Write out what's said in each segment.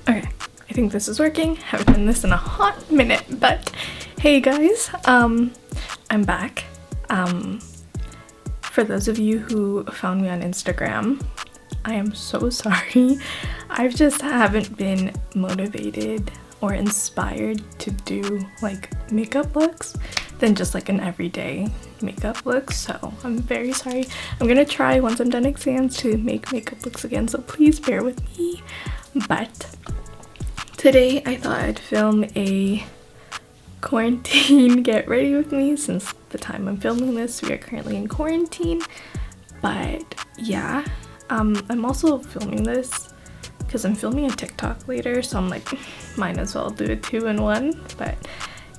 Okay, I think this is working. Haven't done this in a hot minute, but hey guys, I'm back. For those of you who found me on Instagram, I am so sorry. I just haven't been motivated or inspired to do like makeup looks than just like an everyday makeup look, so I'm very sorry. I'm gonna try once I'm done exams to make makeup looks again, so please bear with me. But today I thought I'd film a quarantine get ready with me since the time I'm filming this we are currently in quarantine. But yeah, I'm also filming this because I'm filming a TikTok later, so I'm like, might as well do a 2-in-1. But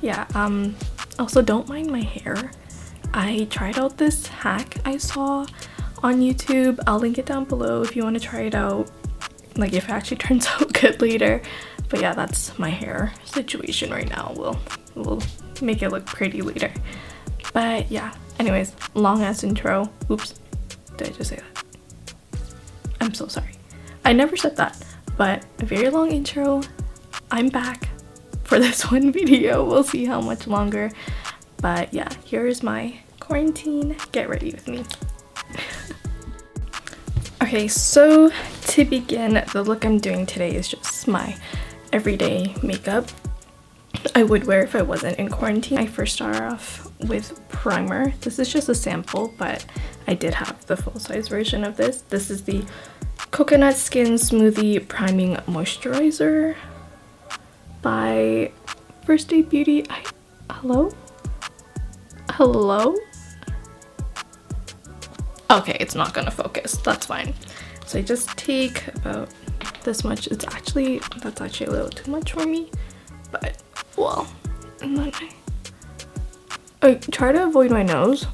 yeah, also don't mind my hair. I tried out this hack I saw on YouTube. I'll link it down below if you want to try it out, like if it actually turns out good later. But yeah, that's my hair situation right now. We'll make it look pretty later. But yeah, anyways, long ass intro. Oops, did I just say that? I'm so sorry. I never said that, but a very long intro. I'm back for this one video. We'll see how much longer. But yeah, here is my quarantine get ready with me. Okay, so to begin, the look I'm doing today is just my everyday makeup I would wear if I wasn't in quarantine. I first started off with primer. This is just a sample, but I did have the full-size version of this. This is the Coconut Skin Smoothie Priming Moisturizer by First Aid Beauty. Hello? Okay, it's not gonna focus. That's fine. So I just take about this much. That's actually a little too much for me, but well. And then I try to avoid my nose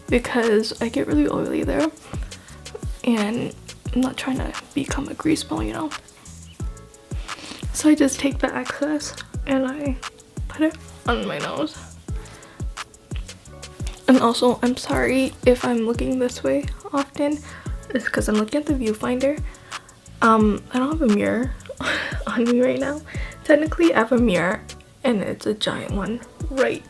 because I get really oily there, and I'm not trying to become a grease ball, you know. So I just take the excess and I put it on my nose. And also, I'm sorry if I'm looking this way often. It's because I'm looking at the viewfinder. I don't have a mirror on me right now. Technically, I have a mirror, and it's a giant one right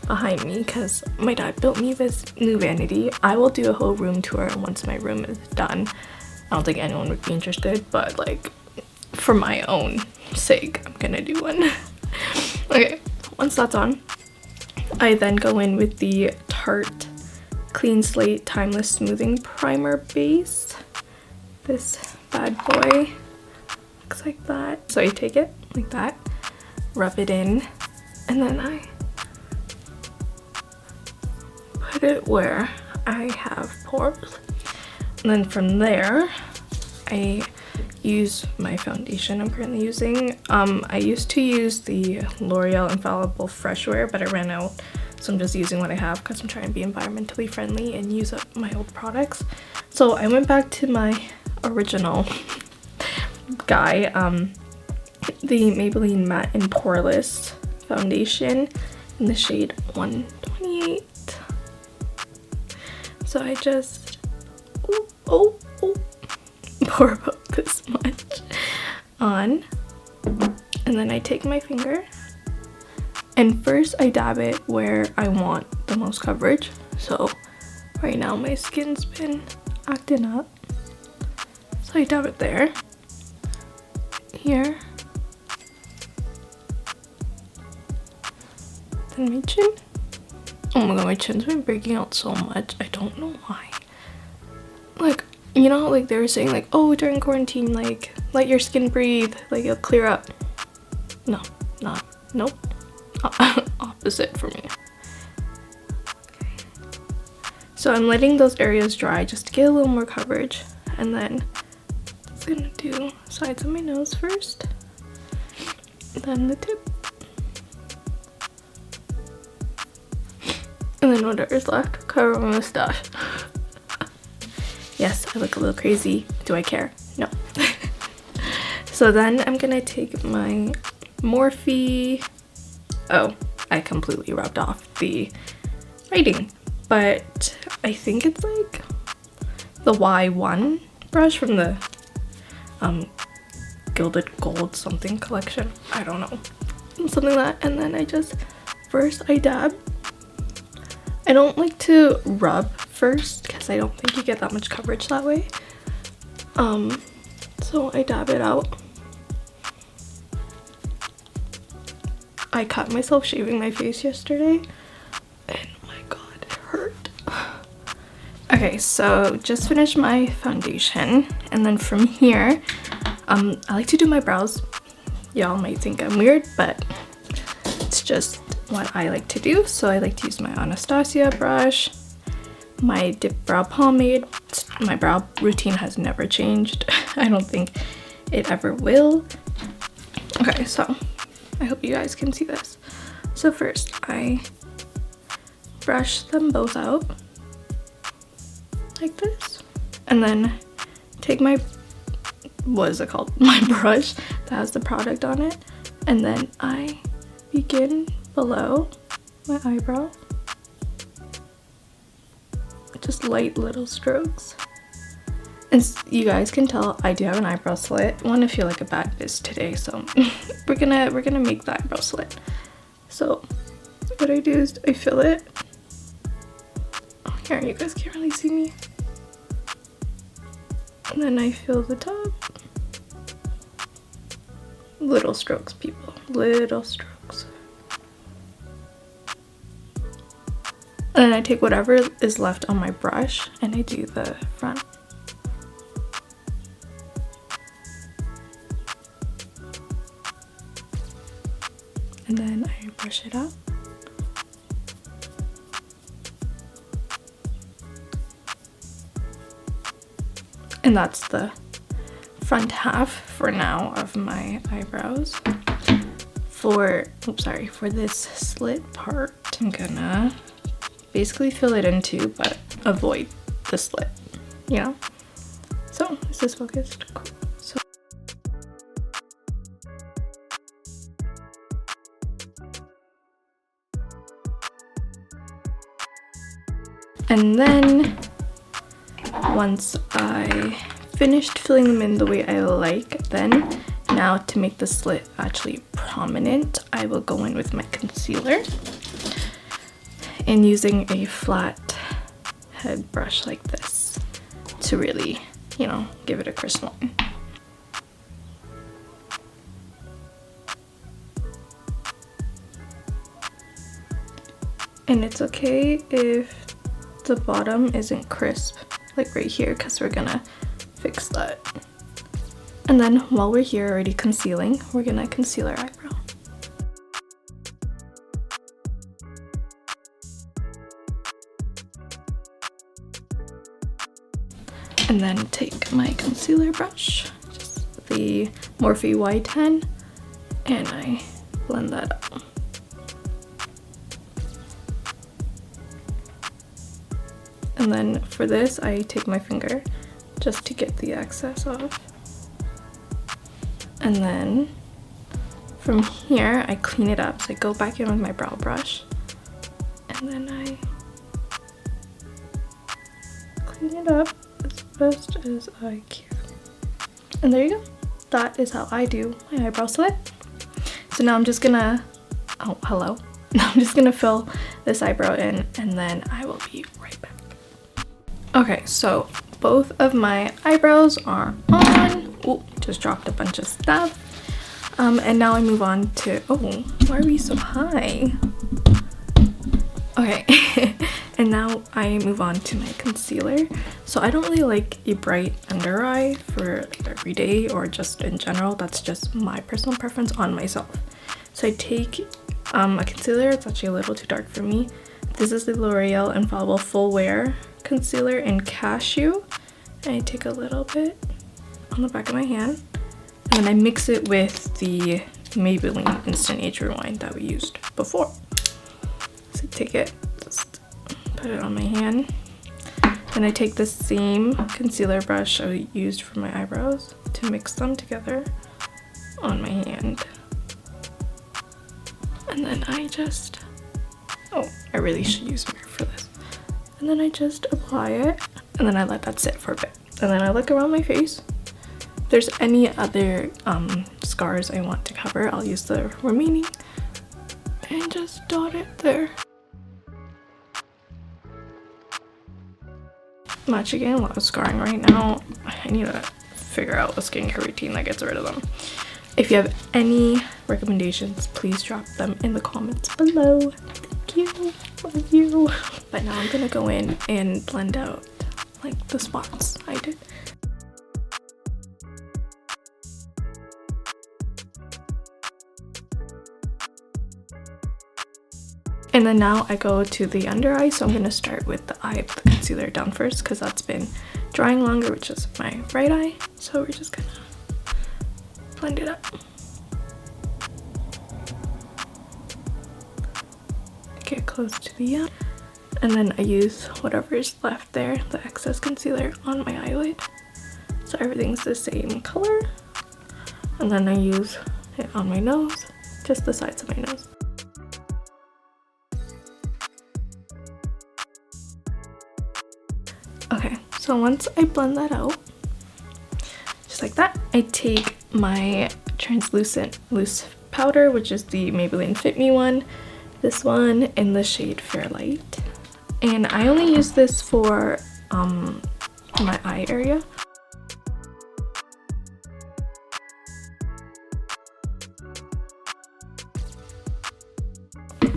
behind me because my dad built me this new vanity. I will do a whole room tour once my room is done. I don't think anyone would be interested, but like for my own sake, I'm gonna do one. Okay, once that's on, I then go in with the Tarte Clean Slate Timeless Smoothing Primer Base. This bad boy looks like that. So I take it like that, rub it in, and then I put it where I have pores. And then from there, I use my foundation I'm currently using. I used to use the L'Oreal Infallible Fresh Wear, but I ran out, so I'm just using what I have because I'm trying to be environmentally friendly and use up my old products. So I went back to my original guy, the Maybelline Matte and Poreless foundation in the shade 128. So I just pour about this much on, and then I take my finger and first I dab it where I want the most coverage. So right now my skin's been acting up, so I dab it there, here, then my chin. Oh my god, my chin's been breaking out so much. I don't know why. Like, you know, like they were saying like, oh, during quarantine, like let your skin breathe, like it'll clear up. No, nope. Opposite for me. Okay. So I'm letting those areas dry just to get a little more coverage, and then I'm gonna do sides of my nose first, then the tip, and then whatever's left, cover my mustache. Yes, I look a little crazy. Do I care? No. So then I'm gonna take my Morphe. Oh, I completely rubbed off the writing, but I think it's like the Y1 brush from the gilded gold something collection. I don't know. Something like that. And then I just, first I dab. I don't like to rub first because I don't think you get that much coverage that way. So I dab it out. I cut myself shaving my face yesterday and oh my god, it hurt. Okay, so just finished my foundation, and then from here I like to do my brows. Y'all might think I'm weird, but it's just what I like to do. So I like to use my Anastasia brush, my dip brow pomade. My brow routine has never changed. I don't think it ever will. Okay, so I hope you guys can see this. So first I brush them both out like this, and then take my, what is it called, my brush that has the product on it, and then I begin below my eyebrow, just light little strokes. And you guys can tell I do have an eyebrow slit. I want to feel like a bad bitch today, so we're gonna make the eyebrow slit. So what I do is I fill it. Oh, here, you guys can't really see me. And then I fill the top. Little strokes, people, little strokes. And then I take whatever is left on my brush and I do the front. And then I brush it out. And that's the front half for now of my eyebrows. For this slit part, I'm gonna basically fill it in too, but avoid the slit, you know? So, is this focused? Cool. So and then once I finished filling them in the way I like, then now to make the slit actually prominent, I will go in with my concealer and using a flat head brush like this to really, you know, give it a crisp line. And it's okay if the bottom isn't crisp, like right here, because we're gonna fix that. And then while we're here already concealing, we're gonna conceal our eyebrow. And then take my concealer brush, just the Morphe Y10, and I blend that up. And then for this, I take my finger just to get the excess off. And then from here, I clean it up. So I go back in with my brow brush, and then I clean it up as best as I can. And there you go. That is how I do my eyebrow slit. So now I'm just gonna, oh, hello. Now I'm just gonna fill this eyebrow in, and then I will be right back. Okay, so both of my eyebrows are on. Oh, just dropped a bunch of stuff. And now I move on to, oh, why are we so high? Okay, and now I move on to my concealer. So I don't really like a bright under eye for every day or just in general. That's just my personal preference on myself. So I take a concealer. It's actually a little too dark for me. This is the L'Oreal Infallible Full Wear Concealer in Cashew. And I take a little bit on the back of my hand, and then I mix it with the Maybelline Instant Age Rewind that we used before. So take it, just put it on my hand. Then I take the same concealer brush I used for my eyebrows to mix them together on my hand. And then I just, oh, I really should use mirror for this. And then I just apply it, and then I let that sit for a bit. And then I look around my face, there's any other scars I want to cover, I'll use the remaining and just dot it there. I'm actually getting a lot of scarring right now. I need to figure out a skincare routine that gets rid of them. If you have any recommendations, please drop them in the comments below. Thank you. Love you. But now I'm gonna go in and blend out like the spots I did. And then now I go to the under eye, so I'm going to start with the eye of the concealer down first because that's been drying longer, which is my right eye. So we're just going to blend it up. Get close to the eye. And then I use whatever is left there, the excess concealer, on my eyelid. So everything's the same color. And then I use it on my nose, just the sides of my nose. Okay, so once I blend that out, just like that, I take my translucent loose powder, which is the Maybelline Fit Me one, this one in the shade Fairlight. And I only use this for my eye area.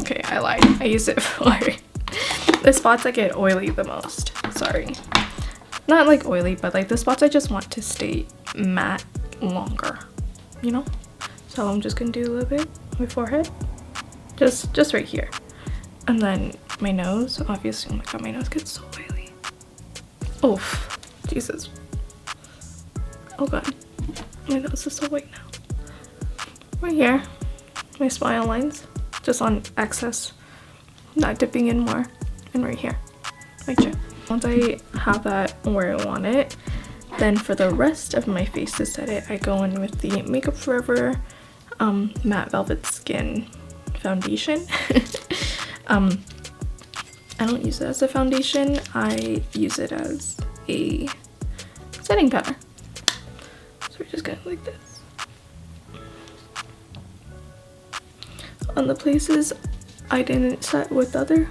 Okay, I lied. I use it for the spots that get oily the most. Sorry. Not like oily, but like the spots I just want to stay matte longer, you know? So I'm just gonna do a little bit on my forehead. Just right here. And then my nose, obviously. Oh my god, my nose gets so oily. Oof. Jesus. Oh god. My nose is so white now. Right here. My smile lines. Just on excess. Not dipping in more. And right here. My chin. Once I have that where I want it, then for the rest of my face to set it, I go in with the Makeup Forever Matte Velvet Skin Foundation. I don't use it as a foundation, I use it as a setting powder. So we're just gonna like this. On the places I didn't set with other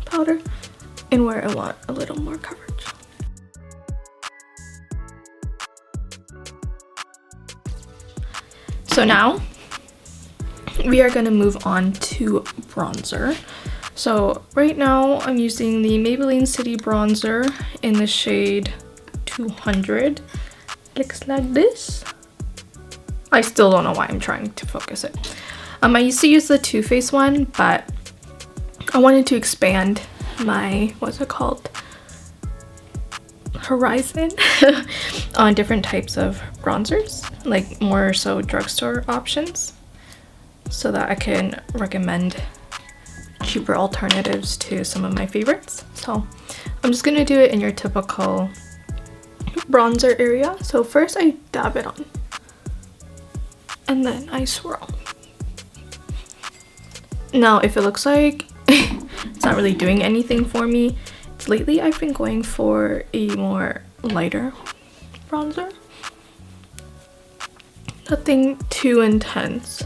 powder, and where I want a little more coverage. So now we are going to move on to bronzer. So right now I'm using the Maybelline City Bronzer in the shade 200. Looks like this. I still don't know why I'm trying to focus it. I used to use the Too Faced one, but I wanted to expand my, what's it called, horizon on different types of bronzers, like more so drugstore options, so that I can recommend cheaper alternatives to some of my favorites. So I'm just gonna do it in your typical bronzer area. So first I dab it on and then I swirl. Now if it looks like it's not really doing anything for me, lately I've been going for a more lighter bronzer. Nothing too intense.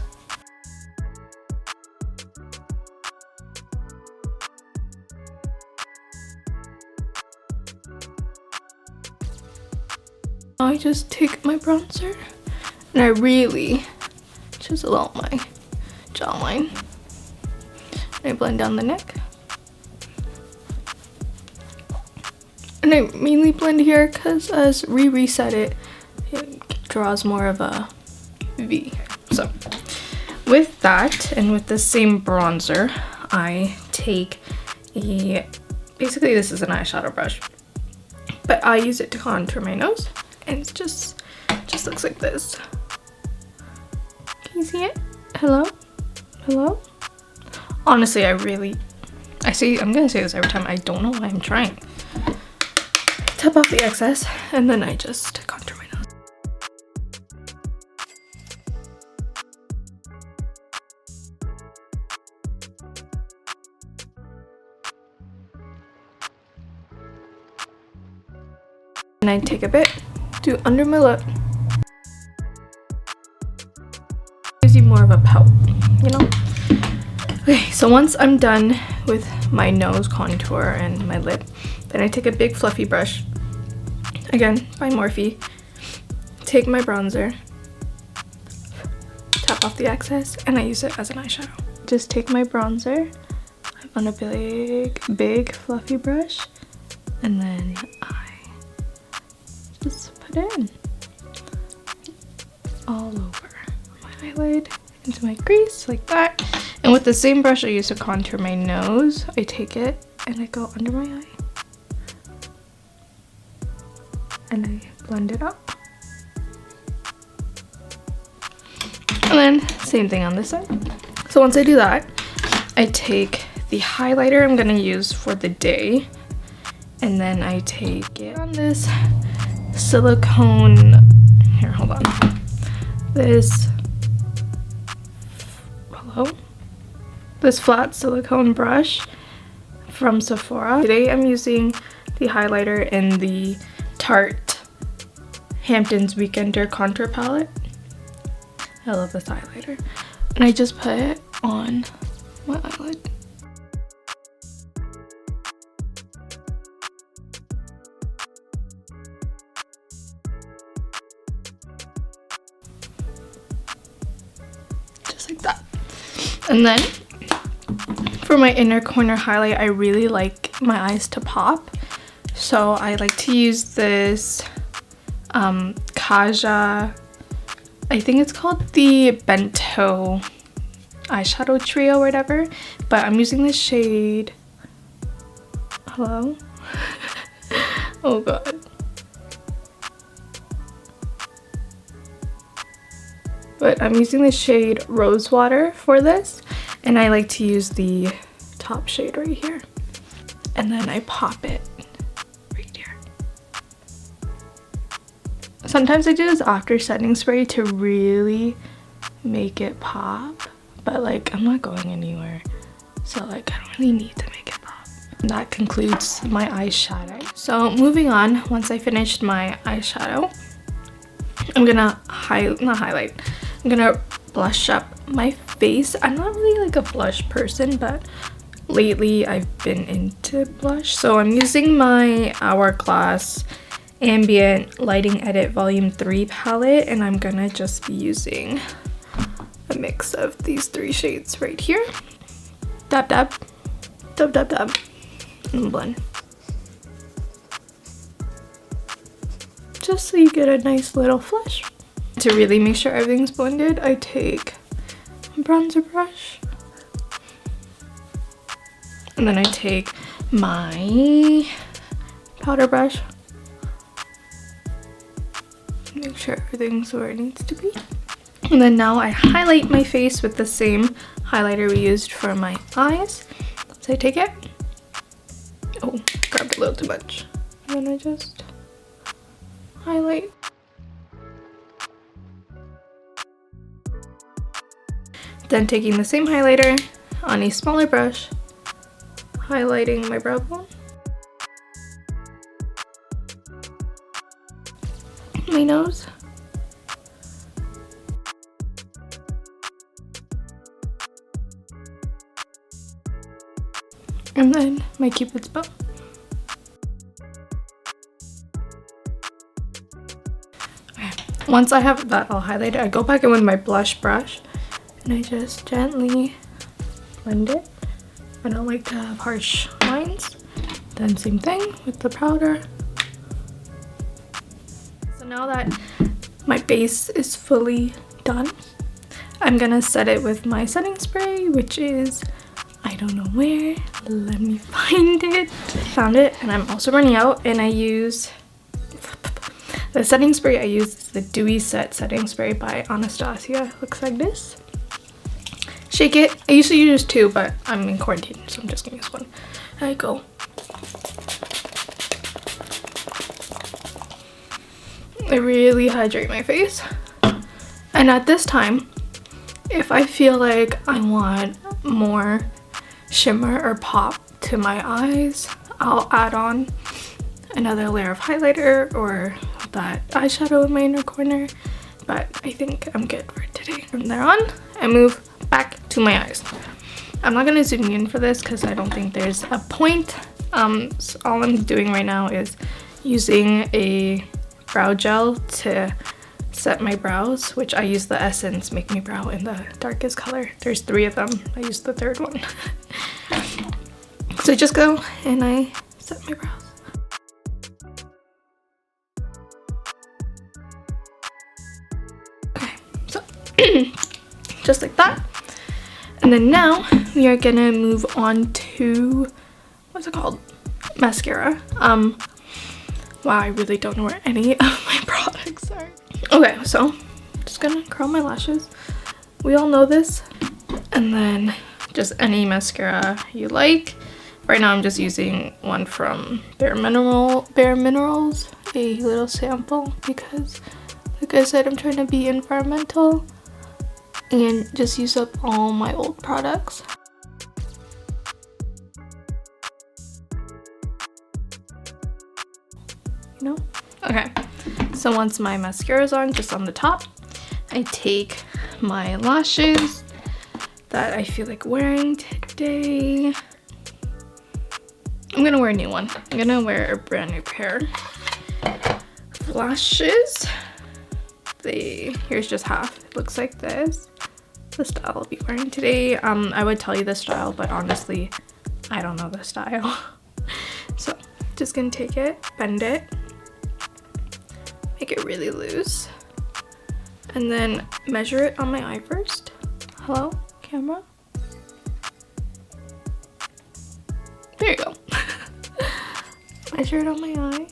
I just take my bronzer and I really chisel out my jawline. I blend down the neck. And I mainly blend here because as reset it, it draws more of a V. So with that and with the same bronzer, I take basically this is an eyeshadow brush, but I use it to contour my nose, and it just looks like this. Can you see it? Hello? Hello? Honestly, I'm gonna say this every time, I don't know why I'm trying. Tap off the excess, and then I just contour my nose. And I take a bit, do under my lip. gives you more of a pout, you know? Okay, so once I'm done with my nose contour and my lip, then I take a big fluffy brush, again by Morphe, take my bronzer, tap off the excess, and I use it as an eyeshadow. Just take my bronzer on a big fluffy brush, and then I just put it in all over my eyelid, into my crease like that. And with the same brush I use to contour my nose, I take it and I go under my eye and I blend it up. And then same thing on this side. So once I do that, I take the highlighter I'm gonna use for the day, and then I take it on this silicone, here, hold on, this flat silicone brush from Sephora. Today I'm using the highlighter in the Tarte Hamptons Weekender Contour Palette. I love this highlighter. And I just put it on my eyelid. Just like that. And then for my inner corner highlight, I really like my eyes to pop. So I like to use this Kaja, I think it's called the Bento eyeshadow trio or whatever, but I'm using the shade, hello? Oh god. But I'm using the shade Rosewater for this, and I like to use the top shade right here. And then I pop it right here. Sometimes I do this after setting spray to really make it pop, but like I'm not going anywhere, so like I don't really need to make it pop. And that concludes my eyeshadow. So moving on, once I finished my eyeshadow, I'm gonna I'm gonna blush up my face. I'm not really like a blush person, but lately I've been into blush. So I'm using my Hourglass Ambient Lighting Edit Volume 3 palette, and I'm gonna just be using a mix of these 3 shades right here. Dab dab, dab dab dab, and blend. Just so you get a nice little flush. To really make sure everything's blended, I take a bronzer brush, and then I take my powder brush, make sure everything's where it needs to be. And then now I highlight my face with the same highlighter we used for my eyes. So I take it, oh, grabbed a little too much, and then I just highlight. Then taking the same highlighter on a smaller brush, highlighting my brow bone, my nose, and then my cupid's bow. Okay. Once I have that all highlighted, I go back in with my blush brush and I just gently blend it. I don't like to have harsh lines. Then same thing with the powder. So now that my base is fully done, I'm gonna set it with my setting spray, which is, I don't know where, let me find it. Found it, and I'm also running out, and I use the setting spray I use is the Dewy Set setting spray by Anastasia. Looks like this. Shake it. I usually use 2, but I'm in quarantine, so I'm just gonna use 1. There I go. I really hydrate my face. And at this time, if I feel like I want more shimmer or pop to my eyes, I'll add on another layer of highlighter or that eyeshadow in my inner corner, but I think I'm good for today. today. From there on, I move back to my eyes. I'm not gonna zoom in for this because I don't think there's a point. So all I'm doing right now is using a brow gel to set my brows, which I use the Essence Make Me Brow in the darkest color. There's 3 of them. I use the 3rd one. So I just go and I set my brows. Okay, so just like that. And then now we are gonna move on to, what's it called? Mascara. Wow, I really don't know where any of my products are. Okay, so just gonna curl my lashes. We all know this. And then just any mascara you like. Right now I'm just using one from Bare Minerals, a little sample, because like I said, I'm trying to be environmental and just use up all my old products. You know? Okay, so once my mascara is on, just on the top, I take my lashes that I feel like wearing today. I'm gonna wear a new one. I'm gonna wear a brand new pair of lashes. Here's just half. It looks like this. The style I'll be wearing today. I would tell you the style, but honestly, I don't know the style. So just gonna take it, bend it, make it really loose, and then measure it on my eye first. Hello, camera? There you go. Measure it on my eye.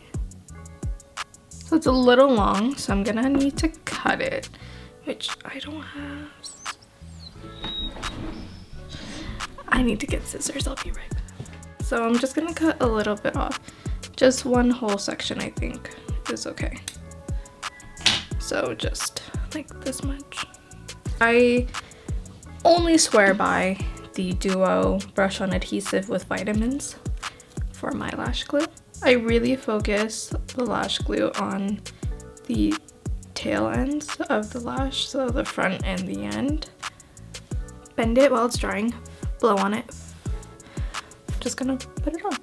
So it's a little long, so I'm gonna need to cut it, which I don't have. I need to get scissors, I'll be right back. So I'm just gonna cut a little bit off. Just one whole section, I think, is okay. So just like this much. I only swear by the Duo brush on adhesive with vitamins for my lash glue. I really focus the lash glue on the tail ends of the lash, so the front and the end. Bend it while it's drying, blow on it. I'm just gonna put it on.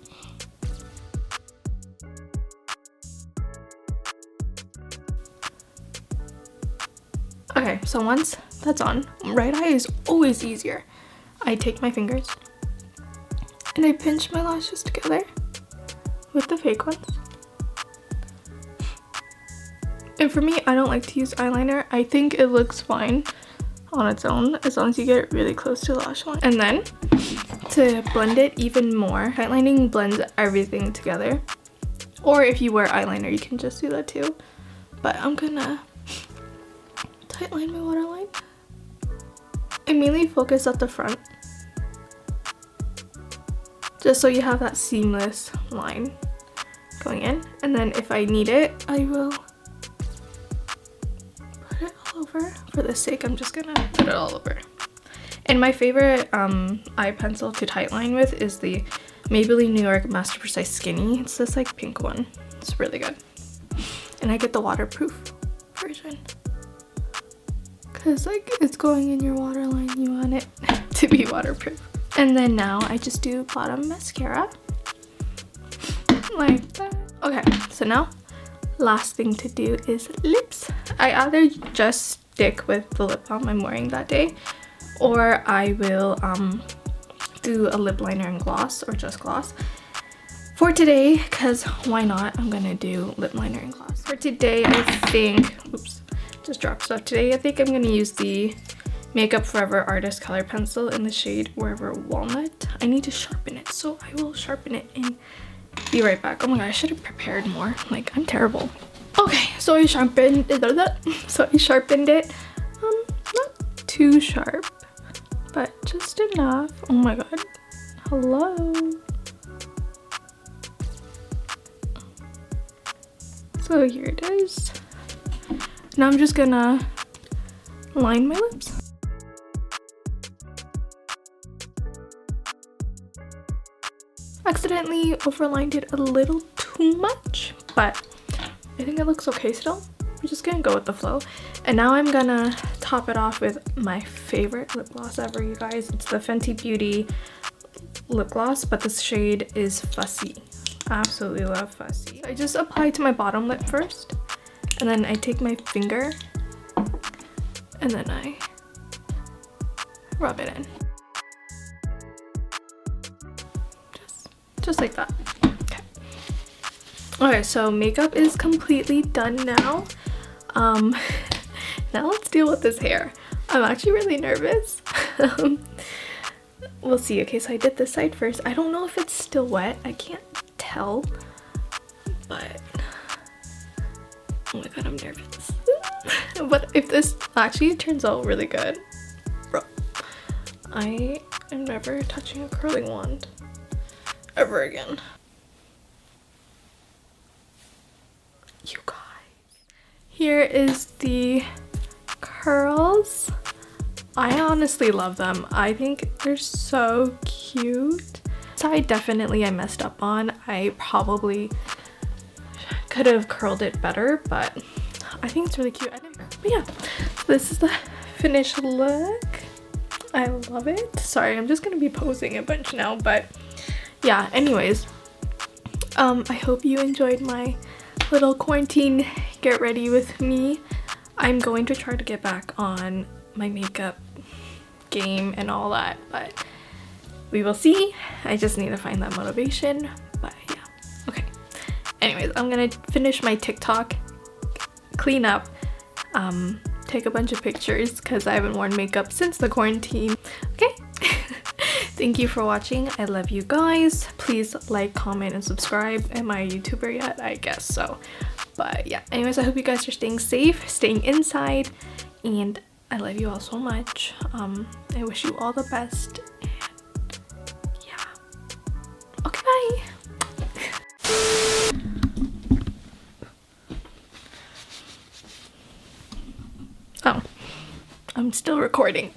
Okay, so once that's on, right eye is always easier. I take my fingers and I pinch my lashes together with the fake ones. And for me, I don't like to use eyeliner. I think it looks fine on its own as long as you get it really close to the lash line. And then to blend it even more, tightlining blends everything together. Or if you wear eyeliner, you can just do that too. But I'm gonna tightline my waterline. I mainly focus at the front, just so you have that seamless line going in. And then if I need it, I will put it all over. For the sake, I'm just gonna put it all over. And my favorite eye pencil to tightline with is the Maybelline New York Master Precise Skinny. It's this like pink one. It's really good. And I get the waterproof version, because like it's going in your waterline, you want it to be waterproof. And then now I just do bottom mascara like that. Okay, so now last thing to do is lips. I either just stick with the lip balm I'm wearing that day, or I will do a lip liner and gloss, or just gloss. For today, because why not, I'm gonna do lip liner and gloss. For today, I think, oops, just dropped stuff. Today, I think I'm gonna use the Makeup Forever Artist Color Pencil in the shade Wherever Walnut. I need to sharpen it, so I will sharpen it and be right back. Oh my god, I should have prepared more. Like, I'm terrible. Okay, so I sharpened it. Not too sharp, but just enough. Oh my god. Hello. So here it is. Now I'm just gonna line my lips. Accidentally overlined it a little too much, but I think it looks okay still. we're just gonna go with the flow. And now I'm gonna top it off with my favorite lip gloss ever, you guys. It's the Fenty Beauty lip gloss, but this shade is Fussy. Absolutely love Fussy. I just apply to my bottom lip first, and then I take my finger and then I rub it in. Just like that. Okay, so makeup is completely done now. Now let's deal with this hair. I'm actually really nervous. We'll see. Okay, so I did this side first. I don't know if it's still wet. I can't tell, but oh my god, I'm nervous. But if this actually turns out really good, bro, I am never touching a curling wand ever again. You guys, here is the curls. I honestly love them. I think they're so cute. Side definitely I messed up on. I probably could have curled it better, but I think it's really cute. But yeah, this is the finished look. I love it. Sorry, I'm just gonna be posing a bunch now, but yeah, anyways, I hope you enjoyed my little quarantine get ready with me. I'm going to try to get back on my makeup game and all that, but we will see. I just need to find that motivation, but yeah. Okay, anyways, I'm gonna finish my TikTok, clean up, take a bunch of pictures because I haven't worn makeup since the quarantine. Okay. Thank you for watching. I love you guys. Please like, comment, and subscribe. Am I a YouTuber yet? I guess so. But yeah, anyways, I hope you guys are staying safe, staying inside, and I love you all so much. I wish you all the best. And yeah. Okay, bye. Oh, I'm still recording.